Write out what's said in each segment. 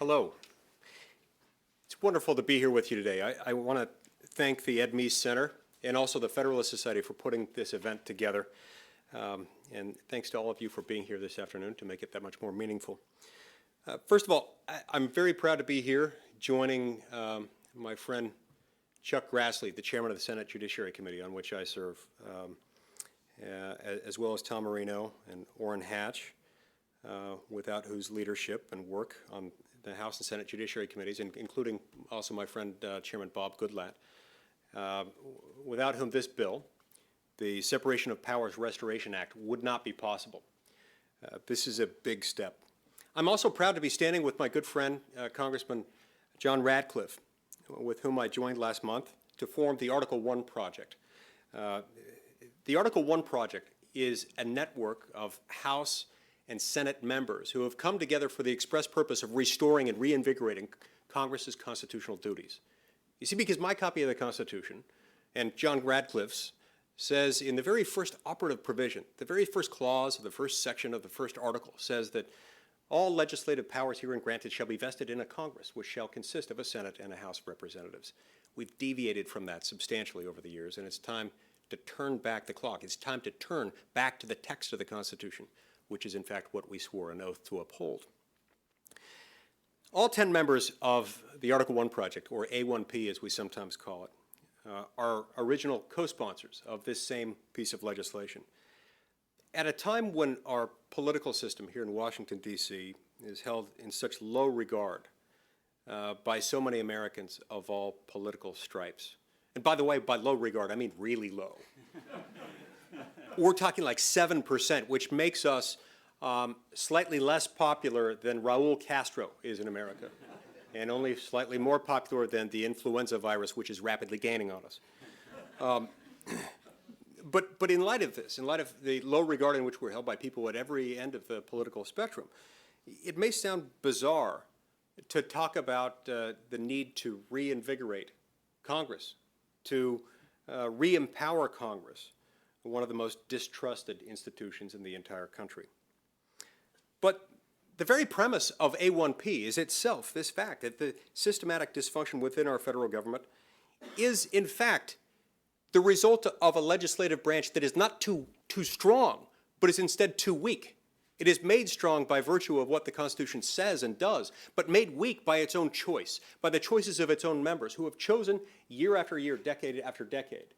Hello. It's wonderful to be here with you today. I want to thank the Ed Meese Center and also the Federalist Society for putting this event together. And thanks to all of you for being here this afternoon to make it that much more meaningful. First of all, I'm very proud to be here joining my friend Chuck Grassley, the chairman of the Senate Judiciary Committee, on which I serve, as well as Tom Marino and Orrin Hatch, without whose leadership and work on the House and Senate Judiciary Committees, including also my friend Chairman Bob Goodlatte, without whom this bill, the Separation of Powers Restoration Act, would not be possible. This is a big step. I'm also proud to be standing with my good friend, Congressman John Radcliffe, with whom I joined last month to form the Article 1 Project. The Article 1 Project is a network of House and Senate members who have come together for the express purpose of restoring and reinvigorating Congress's constitutional duties. You see, because my copy of the Constitution and John Radcliffe's says in the very first operative provision, the very first clause of the first section of the first article says that all legislative powers herein granted shall be vested in a Congress, which shall consist of a Senate and a House of Representatives. We've deviated from that substantially over the years, and it's time to turn back the clock. It's time to turn back to the text of the Constitution, which is in fact what we swore an oath to uphold. All 10 members of the Article 1 Project, or A1P as we sometimes call it, are original co-sponsors of this same piece of legislation. At a time when our political system here in Washington, D.C. is held in such low regard by so many Americans of all political stripes, and by the way, by low regard, I mean really low. We're talking like 7%, which makes us slightly less popular than Raul Castro is in America, and only slightly more popular than the influenza virus, which is rapidly gaining on us. But in light of this, in light of the low regard in which we're held by people at every end of the political spectrum, it may sound bizarre to talk about the need to reinvigorate Congress, to re-empower Congress, one of the most distrusted institutions in the entire country. But the very premise of A1P is itself this fact that the systematic dysfunction within our federal government is, in fact, the result of a legislative branch that is not too strong, but is instead too weak. It is made strong by virtue of what the Constitution says and does, but made weak by its own choice, by the choices of its own members who have chosen year after year, decade after decade,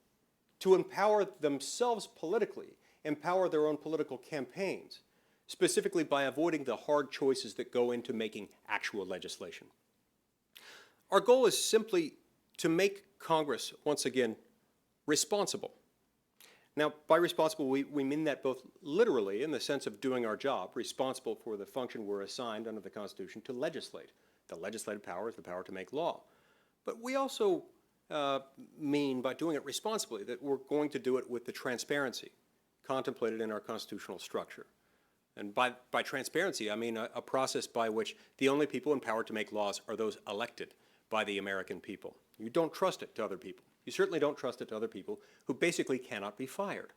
to empower themselves politically, empower their own political campaigns, specifically by avoiding the hard choices that go into making actual legislation. Our goal is simply to make Congress, once again, responsible. Now, by responsible, we mean that both literally in the sense of doing our job, responsible for the function we're assigned under the Constitution to legislate. The legislative power is the power to make law. But we also mean by doing it responsibly that we're going to do it with the transparency contemplated in our constitutional structure. And by transparency, I mean a process by which the only people empowered to make laws are those elected by the American people. You don't trust it to other people. You certainly don't trust it to other people who basically cannot be fired.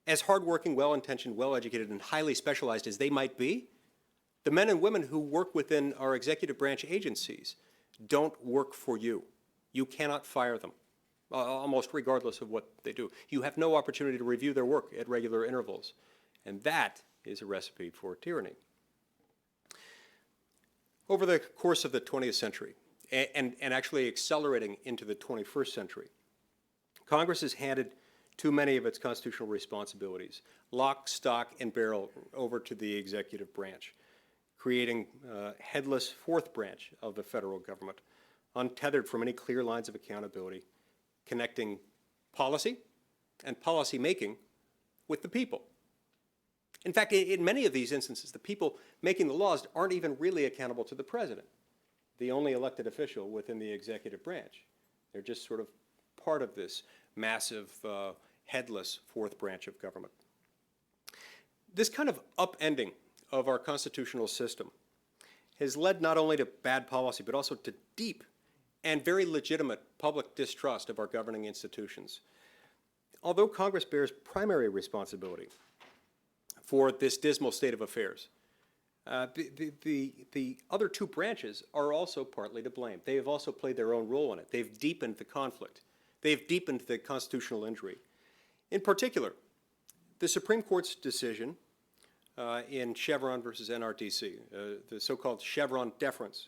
As hardworking, well-intentioned, well-educated, and highly specialized as they might be, the men and women who work within our executive branch agencies don't work for you. You cannot fire them, almost regardless of what they do. You have no opportunity to review their work at regular intervals. And that is a recipe for tyranny. Over the course of the 20th century, and actually accelerating into the 21st century, Congress has handed too many of its constitutional responsibilities, lock, stock, and barrel, over to the executive branch, creating a headless fourth branch of the federal government, untethered from any clear lines of accountability, connecting policy and policy making with the people. In fact, in many of these instances, the people making the laws aren't even really accountable to the president, the only elected official within the executive branch. They're just sort of part of this massive, headless fourth branch of government. This kind of upending of our constitutional system has led not only to bad policy, but also to deep and very legitimate public distrust of our governing institutions. Although Congress bears primary responsibility for this dismal state of affairs, The other two branches are also partly to blame. They have also played their own role in it. They've deepened the conflict. They've deepened the constitutional injury. In particular, the Supreme Court's decision in Chevron versus NRDC, the so-called Chevron deference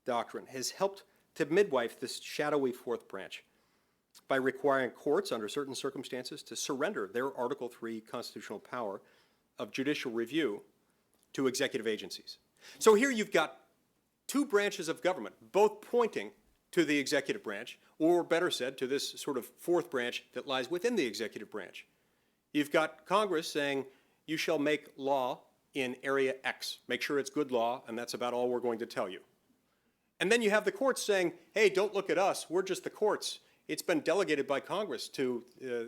doctrine, has helped to midwife this shadowy fourth branch by requiring courts, under certain circumstances, to surrender their Article III constitutional power of judicial review to executive agencies. So here you've got two branches of government, both pointing to the executive branch, or better said, to this sort of fourth branch that lies within the executive branch. You've got Congress saying, you shall make law in area X. Make sure it's good law, and that's about all we're going to tell you. And then you have the courts saying, hey, don't look at us, we're just the courts. It's been delegated by Congress to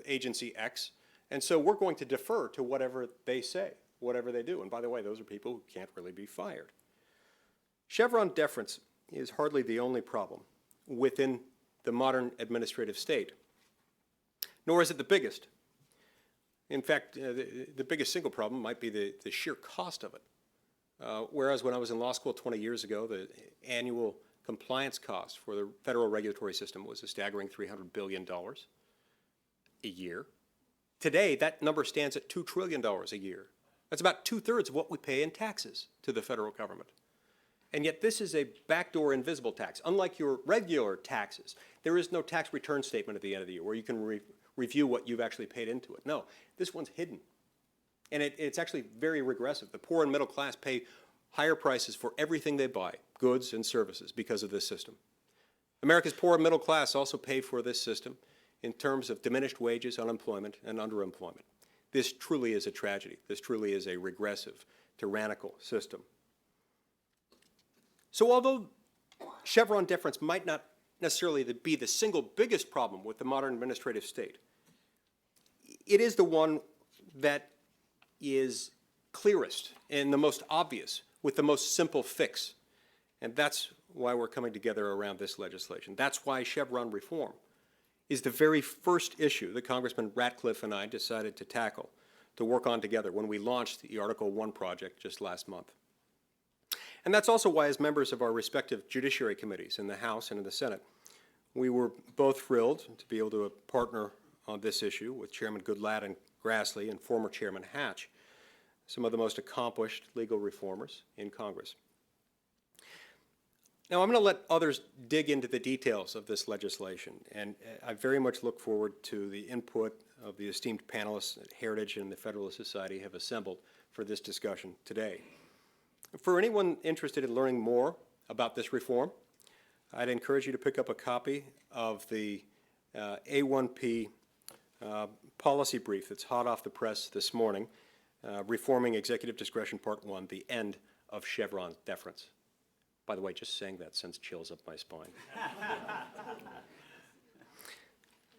agency X, and so we're going to defer to whatever they say, whatever they do. And by the way, those are people who can't really be fired. Chevron deference is hardly the only problem within the modern administrative state, nor is it the biggest. In fact, the biggest single problem might be the sheer cost of it. Whereas when I was in law school 20 years ago, the annual compliance cost for the federal regulatory system was a staggering $300 billion a year. Today, that number stands at $2 trillion a year. That's about 2/3 of what we pay in taxes to the federal government. And yet this is a backdoor invisible tax. Unlike your regular taxes, there is no tax return statement at the end of the year where you can review what you've actually paid into it. No, this one's hidden. And it's actually very regressive. The poor and middle class pay higher prices for everything they buy, goods and services, because of this system. America's poor and middle class also pay for this system in terms of diminished wages, unemployment, and underemployment. This truly is a tragedy. This truly is a regressive, tyrannical system. So although Chevron deference might not necessarily be the single biggest problem with the modern administrative state, it is the one that is clearest and the most obvious, with the most simple fix. And that's why we're coming together around this legislation. That's why Chevron reform is the very first issue that Congressman Ratcliffe and I decided to tackle, to work on together when we launched the Article I project just last month. And that's also why, as members of our respective judiciary committees in the House and in the Senate, we were both thrilled to be able to partner on this issue with Chairman Goodlatte and Grassley and former Chairman Hatch, some of the most accomplished legal reformers in Congress. Now, I'm going to let others dig into the details of this legislation, and I very much look forward to the input of the esteemed panelists that Heritage and the Federalist Society have assembled for this discussion today. For anyone interested in learning more about this reform, I'd encourage you to pick up a copy of the A1P policy brief that's hot off the press this morning, Reforming Executive Discretion Part 1, The End of Chevron Deference. By the way, just saying that sends chills up my spine.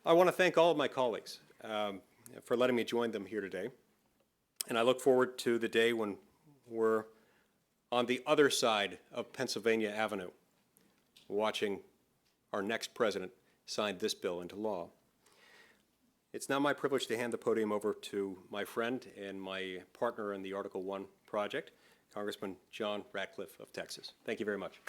I want to thank all of my colleagues for letting me join them here today. And I look forward to the day when we're on the other side of Pennsylvania Avenue, watching our next president sign this bill into law. It's now my privilege to hand the podium over to my friend and my partner in the Article I project, Congressman John Ratcliffe of Texas. Thank you very much.